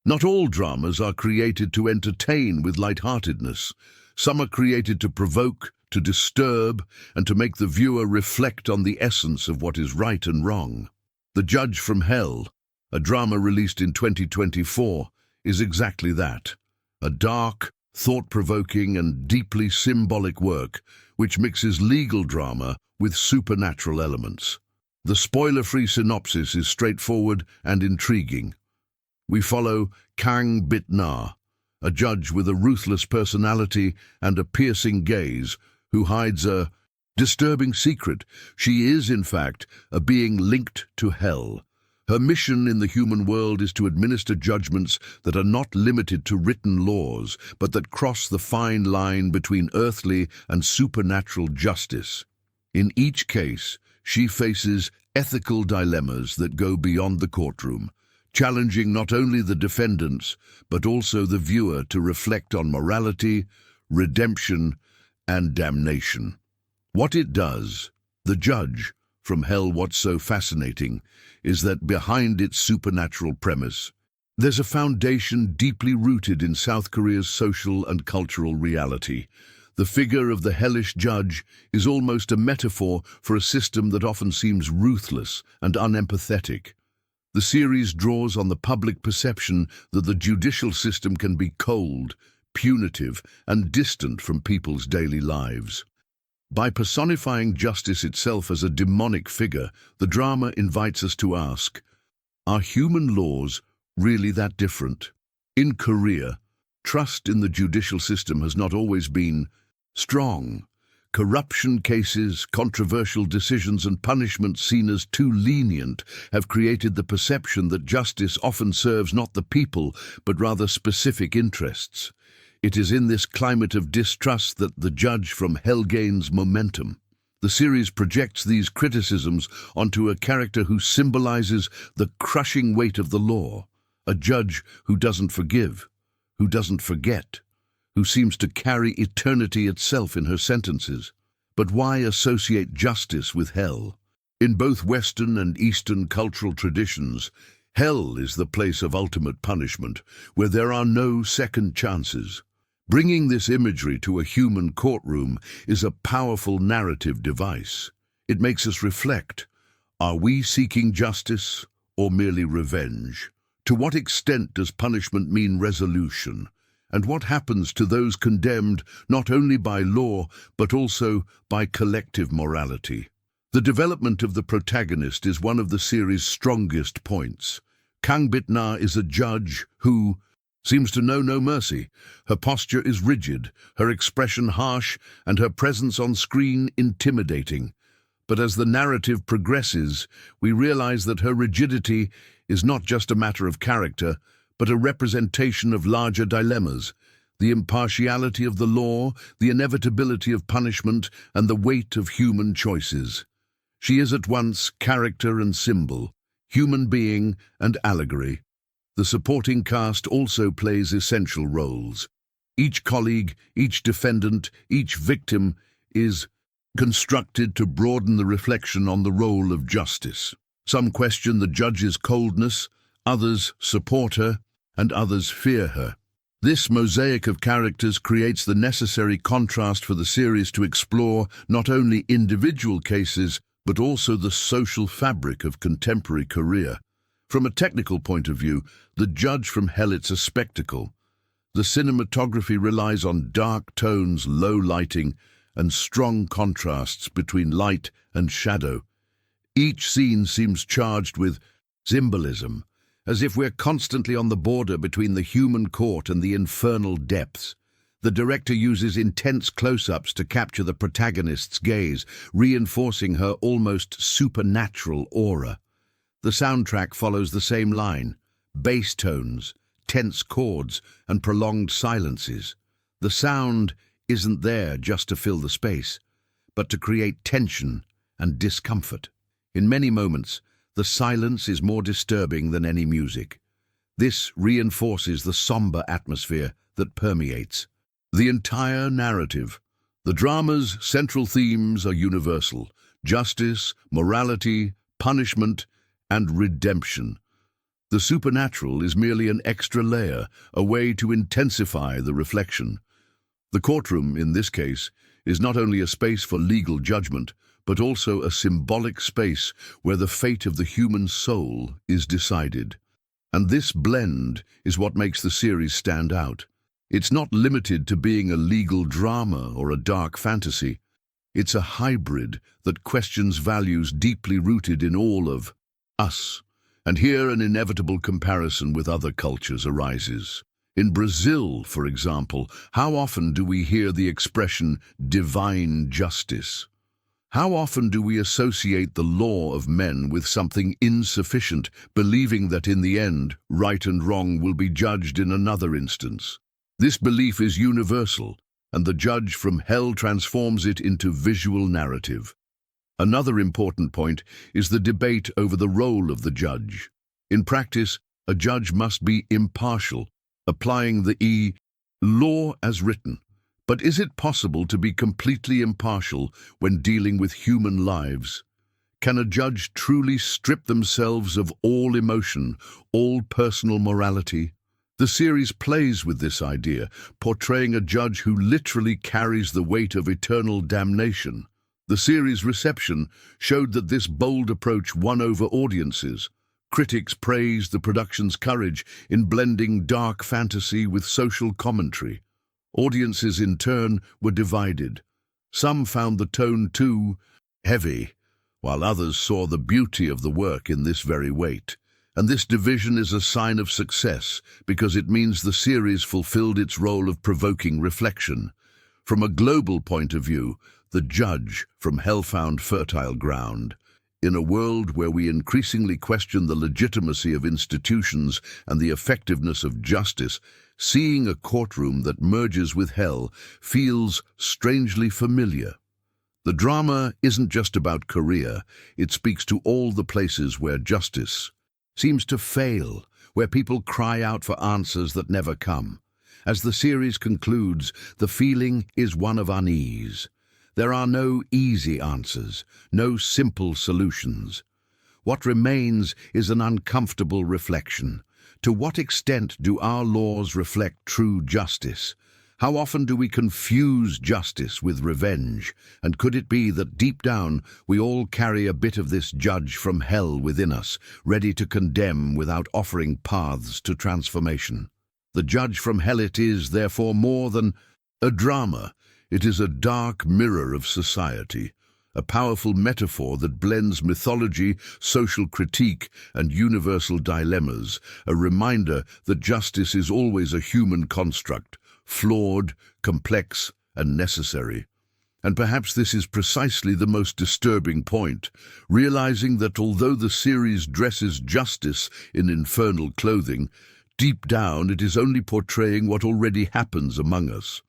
Not all dramas are created to entertain with lightheartedness. Some are created to provoke, to disturb, and to make the viewer reflect on the essence of what is right and wrong. The Judge from Hell, a drama released in 2024, is exactly that. A dark, thought-provoking and deeply symbolic work which mixes legal drama with supernatural elements. The spoiler-free synopsis is straightforward and intriguing. We follow Kang Bit-Na, a judge with a ruthless personality and a piercing gaze, who hides a disturbing secret. She is, in fact, a being linked to hell. Her mission in the human world is to administer judgments that are not limited to written laws, but that cross the fine line between earthly and supernatural justice. In each case, she faces ethical dilemmas that go beyond the courtroom, challenging not only the defendants, but also the viewer to reflect on morality, redemption, and damnation. What it does, The Judge from Hell, what's so fascinating is that behind its supernatural premise, there's a foundation deeply rooted in South Korea's social and cultural reality. The figure of the hellish judge is almost a metaphor for a system that often seems ruthless and unempathetic. The series draws on the public perception that the judicial system can be cold, punitive, and distant from people's daily lives. By personifying justice itself as a demonic figure, the drama invites us to ask, are human laws really that different? In Korea, trust in the judicial system has not always been strong. Corruption cases, controversial decisions, and punishments seen as too lenient have created the perception that justice often serves not the people, but rather specific interests. It is in this climate of distrust that The Judge from Hell gains momentum. The series projects these criticisms onto a character who symbolizes the crushing weight of the law, a judge who doesn't forgive, who doesn't forget, who seems to carry eternity itself in her sentences. But why associate justice with hell? In both Western and Eastern cultural traditions, hell is the place of ultimate punishment, where there are no second chances. Bringing this imagery to a human courtroom is a powerful narrative device. It makes us reflect. Are we seeking justice or merely revenge? To what extent does punishment mean resolution? And what happens to those condemned not only by law, but also by collective morality? The development of the protagonist is one of the series' strongest points. Kang Bit-Na is a judge who seems to know no mercy. Her posture is rigid, her expression harsh, and her presence on screen intimidating. But as the narrative progresses, we realize that her rigidity is not just a matter of character, but a representation of larger dilemmas: the impartiality of the law, the inevitability of punishment, and the weight of human choices. She is at once character and symbol, human being and allegory. The supporting cast also plays essential roles. Each colleague, each defendant, each victim is constructed to broaden the reflection on the role of justice. Some question the judge's coldness, others support her, and others fear her. This mosaic of characters creates the necessary contrast for the series to explore not only individual cases, but also the social fabric of contemporary Korea. From a technical point of view, The Judge from Hell is a spectacle. The cinematography relies on dark tones, low lighting, and strong contrasts between light and shadow. Each scene seems charged with symbolism, as if we're constantly on the border between the human court and the infernal depths. The director uses intense close-ups to capture the protagonist's gaze, reinforcing her almost supernatural aura. The soundtrack follows the same line: bass tones, tense chords, and prolonged silences. The sound isn't there just to fill the space, but to create tension and discomfort. In many moments, the silence is more disturbing than any music. This reinforces the somber atmosphere that permeates the entire narrative. The drama's central themes are universal: justice, morality, punishment, and redemption. The supernatural is merely an extra layer, a way to intensify the reflection. The courtroom, in this case, is not only a space for legal judgment, but also a symbolic space where the fate of the human soul is decided. And this blend is what makes the series stand out. It's not limited to being a legal drama or a dark fantasy. It's a hybrid that questions values deeply rooted in all of us. And here an inevitable comparison with other cultures arises. In Brazil, for example, how often do we hear the expression divine justice? How often do we associate the law of men with something insufficient, believing that in the end, right and wrong will be judged in another instance? This belief is universal, and the judge from hell transforms it into visual narrative. Another important point is the debate over the role of the judge. In practice, a judge must be impartial, applying the law as written. But is it possible to be completely impartial when dealing with human lives? Can a judge truly strip themselves of all emotion, all personal morality? The series plays with this idea, portraying a judge who literally carries the weight of eternal damnation. The series' reception showed that this bold approach won over audiences. Critics praised the production's courage in blending dark fantasy with social commentary. Audiences, in turn, were divided. Some found the tone too heavy, while others saw the beauty of the work in this very weight. And this division is a sign of success, because it means the series fulfilled its role of provoking reflection. From a global point of view, the judge from hell found fertile ground. In a world where we increasingly question the legitimacy of institutions and the effectiveness of justice, seeing a courtroom that merges with hell feels strangely familiar. The drama isn't just about Korea, it speaks to all the places where justice seems to fail, where people cry out for answers that never come. As the series concludes, the feeling is one of unease. There are no easy answers, no simple solutions. What remains is an uncomfortable reflection. To what extent do our laws reflect true justice? How often do we confuse justice with revenge? And could it be that deep down we all carry a bit of this judge from hell within us, ready to condemn without offering paths to transformation? The judge from hell, it is, therefore, more than a drama. It is a dark mirror of society, a powerful metaphor that blends mythology, social critique, and universal dilemmas, a reminder that justice is always a human construct, flawed, complex, and necessary. And perhaps this is precisely the most disturbing point, realizing that although the series dresses justice in infernal clothing, deep down it is only portraying what already happens among us.